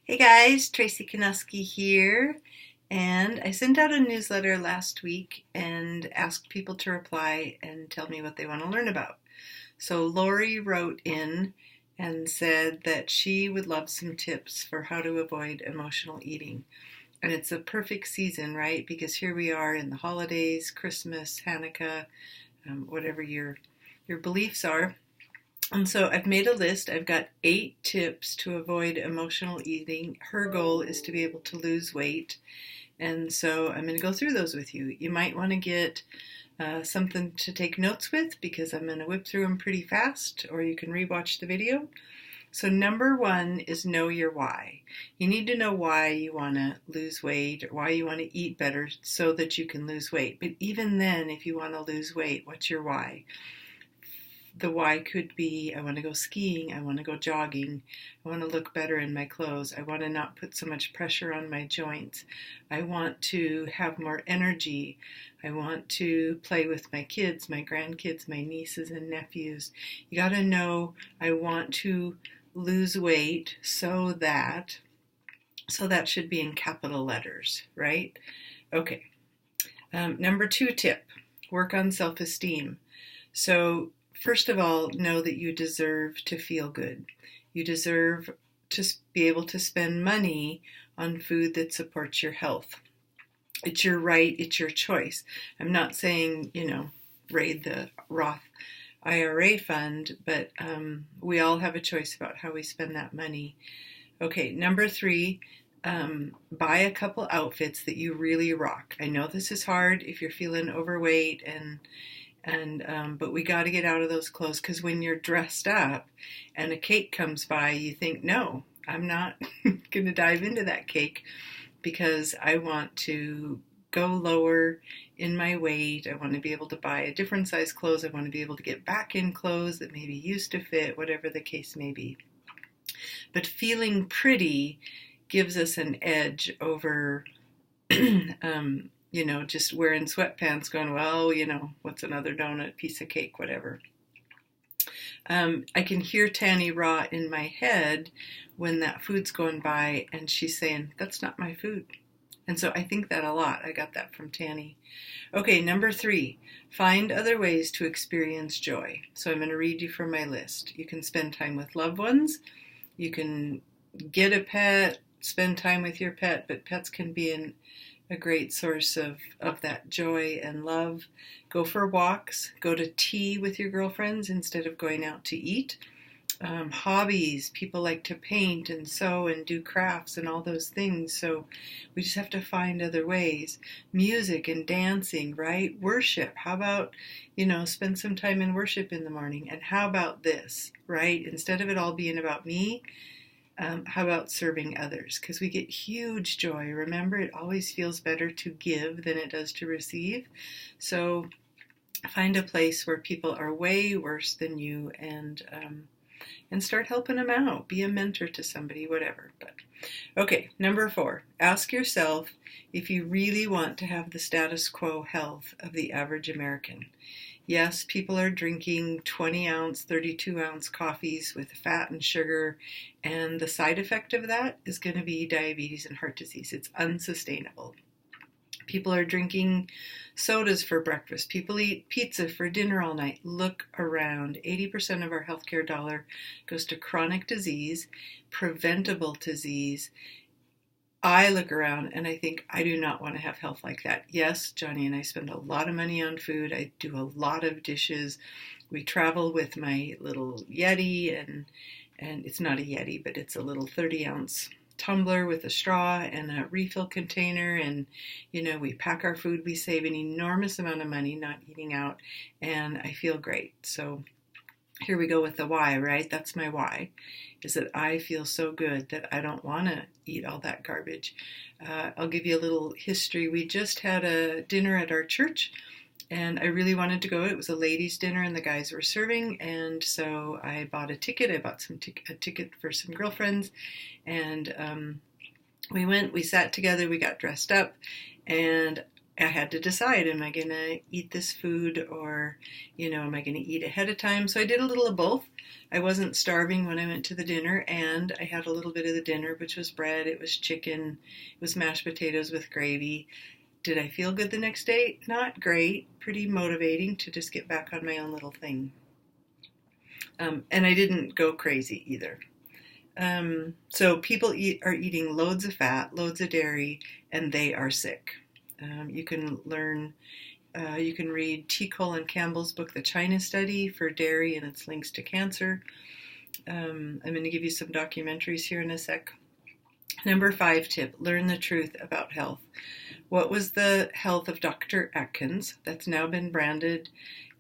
Hey guys, Tracy here, and I sent out a newsletter last week and asked people to reply and tell me what they want to learn about. So Lori wrote in and said that she would love some tips for how to avoid emotional eating. And it's a perfect season, right? Because here we are in the holidays, Christmas, Hanukkah, whatever your beliefs are. And so I've made a list. I've got 8 tips to avoid emotional eating. Her goal is to be able to lose weight. And so I'm going to go through those with you. You might want to get something to take notes with because I'm going to whip through them pretty fast, or you can rewatch the video. So number 1 is know your why. You need to know why you want to lose weight or why you want to eat better so that you can lose weight. But even then, if you want to lose weight, what's your why? The why could be, I want to go skiing, I want to go jogging, I want to look better in my clothes, I want to not put so much pressure on my joints, I want to have more energy, I want to play with my kids, my grandkids, my nieces and nephews. You got to know, I want to lose weight so that should be in capital letters, right? Okay. Number 2 tip, work on self-esteem. So first of all, know that you deserve to feel good. You deserve to be able to spend money on food that supports your health. It's your right, it's your choice. I'm not saying, raid the Roth IRA fund, but we all have a choice about how we spend that money. Okay, number 3, buy a couple outfits that you really rock. I know this is hard if you're feeling overweight but we got to get out of those clothes, because when you're dressed up and a cake comes by, you think, no, I'm not going to dive into that cake because I want to go lower in my weight. I want to be able to buy a different size clothes. I want to be able to get back in clothes that maybe used to fit, whatever the case may be. But feeling pretty gives us an edge over just wearing sweatpants going, well, what's another donut, piece of cake, whatever. I can hear Tanny Raw in my head when that food's going by and she's saying, that's not my food. And so I think that a lot. I got that from Tanny. Okay, number 3, find other ways to experience joy. So I'm going to read you from my list. You can spend time with loved ones. You can get a pet, spend time with your pet, but pets can be a great source of that joy and love. Go for walks, go to tea with your girlfriends instead of going out to eat. Hobbies, people like to paint and sew and do crafts and all those things, so we just have to find other ways. Music and dancing, right? Worship, how about, spend some time in worship in the morning? And how about this, right? Instead of it all being about me, how about serving others? Because we get huge joy. Remember, it always feels better to give than it does to receive. So find a place where people are way worse than you and start helping them out. Be a mentor to somebody, whatever. But okay, number 4, ask yourself if you really want to have the status quo health of the average American. Yes, people are drinking 20-ounce, 32-ounce coffees with fat and sugar, and the side effect of that is going to be diabetes and heart disease. It's unsustainable. People are drinking sodas for breakfast. People eat pizza for dinner all night. Look around. 80% of our healthcare dollar goes to chronic disease, preventable disease. I look around and I think, I do not want to have health like that. Yes, Johnny and I spend a lot of money on food. I do a lot of dishes. We travel with my little Yeti, and it's not a Yeti, but it's a little 30-ounce tumbler with a straw and a refill container, and we pack our food. We save an enormous amount of money not eating out, and I feel great. So here we go with the why, right? That's my why, is that I feel so good that I don't want to eat all that garbage. I'll give you a little history. We just had a dinner at our church, and I really wanted to go. It was a ladies' dinner, and the guys were serving, and so I bought a ticket. I bought a ticket for some girlfriends, and we went. We sat together. We got dressed up, and I had to decide, am I going to eat this food, or, am I going to eat ahead of time? So I did a little of both. I wasn't starving when I went to the dinner, and I had a little bit of the dinner, which was bread, it was chicken, it was mashed potatoes with gravy. Did I feel good the next day? Not great. Pretty motivating to just get back on my own little thing. And I didn't go crazy either. So people are eating loads of fat, loads of dairy, and they are sick. You can read T. Colin Campbell's book, The China Study, for dairy and its links to cancer. I'm going to give you some documentaries here in a sec. Number 5 tip, learn the truth about health. What was the health of Dr. Atkins? That's now been branded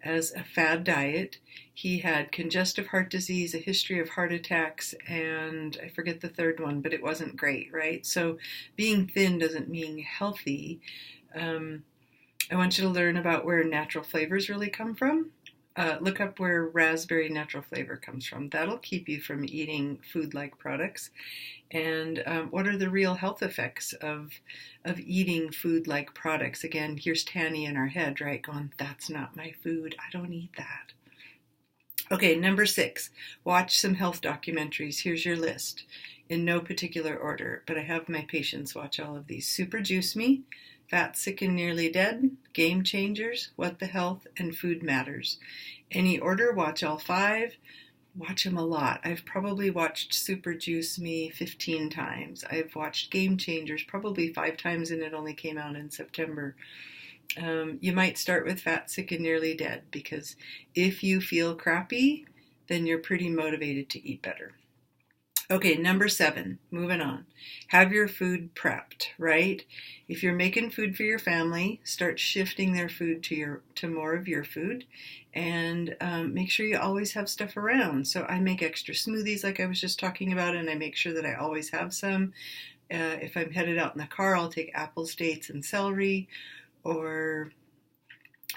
as a fad diet. He had congestive heart disease, a history of heart attacks, and I forget the third one, but it wasn't great, right? So being thin doesn't mean healthy. I want you to learn about where natural flavors really come from. Look up where raspberry natural flavor comes from. That'll keep you from eating food-like products. And what are the real health effects of eating food-like products? Again, here's Tanny in our head, right? Going, that's not my food. I don't eat that. Okay, number 6, watch some health documentaries. Here's your list in no particular order, but I have my patients watch all of these. Super Juice Me, Fat, Sick, and Nearly Dead, Game Changers, What the Health, and Food Matters. Any order, watch all 5. Watch them a lot. I've probably watched Super Juice Me 15 times. I've watched Game Changers probably 5 times, and it only came out in September. You might start with Fat, Sick, and Nearly Dead, because if you feel crappy, then you're pretty motivated to eat better. Okay, number 7, moving on. Have your food prepped, right? If you're making food for your family, start shifting their food to more of your food, and make sure you always have stuff around. So I make extra smoothies like I was just talking about, and I make sure that I always have some. If I'm headed out in the car, I'll take apples, dates, and celery, or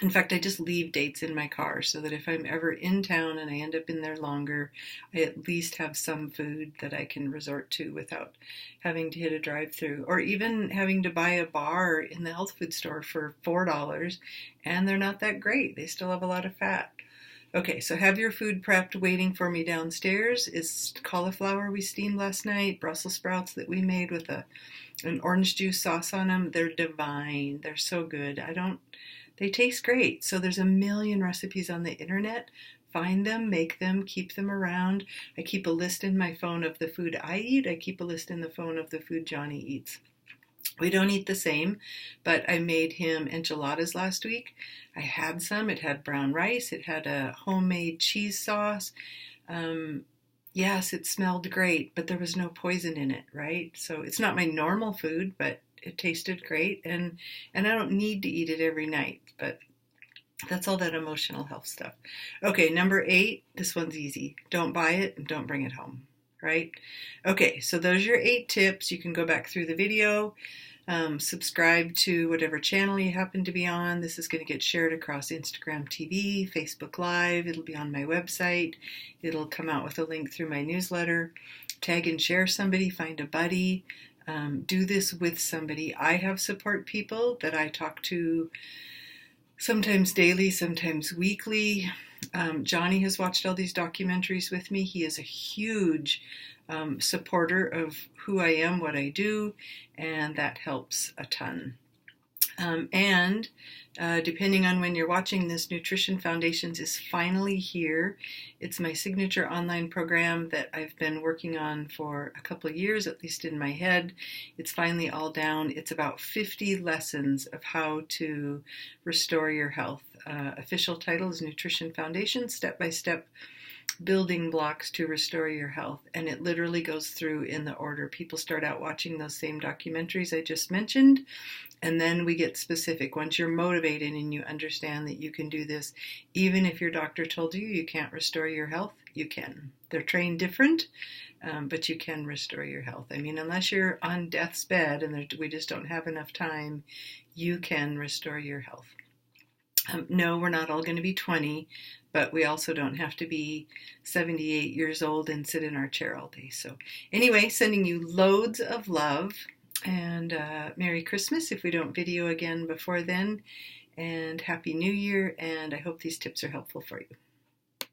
in fact, I just leave dates in my car so that if I'm ever in town and I end up in there longer, I at least have some food that I can resort to without having to hit a drive-through, or even having to buy a bar in the health food store for $4, and they're not that great. They still have a lot of fat. Okay, so have your food prepped. Waiting for me downstairs is cauliflower we steamed last night, Brussels sprouts that we made with an orange juice sauce on them. They're divine. They're so good. They taste great. So there's a million recipes on the internet. Find them, make them, keep them around. I keep a list in my phone of the food I eat. I keep a list in the phone of the food Johnny eats. We don't eat the same, but I made him enchiladas last week. I had some. It had brown rice. It had a homemade cheese sauce. Yes, it smelled great, but there was no poison in it, right? So it's not my normal food, but it tasted great, and I don't need to eat it every night, but that's all that emotional health stuff. Okay, number 8, this one's easy. Don't buy it and don't bring it home, right? Okay, so those are your 8 tips. You can go back through the video, subscribe to whatever channel you happen to be on. This is going to get shared across Instagram TV, Facebook Live. It'll be on my website. It'll come out with a link through my newsletter. Tag and share somebody, find a buddy. Do this with somebody. I have support people that I talk to sometimes daily, sometimes weekly. Johnny has watched all these documentaries with me. He is a huge supporter of who I am, what I do, and that helps a ton. And depending on when you're watching this, Nutrition Foundations is finally here. It's my signature online program that I've been working on for a couple of years, at least in my head. It's finally all down. It's about 50 lessons of how to restore your health. Official title is Nutrition Foundations, Step-by-Step Building Blocks to Restore Your Health. And it literally goes through in the order. People start out watching those same documentaries I just mentioned, and then we get specific. Once you're motivated and you understand that you can do this, even if your doctor told you you can't restore your health, you can. They're trained different, but you can restore your health. I mean, unless you're on death's bed and we just don't have enough time, you can restore your health. No, we're not all going to be 20, but we also don't have to be 78 years old and sit in our chair all day. So anyway, sending you loads of love. And Merry Christmas if we don't video again before then. And Happy New Year. And I hope these tips are helpful for you.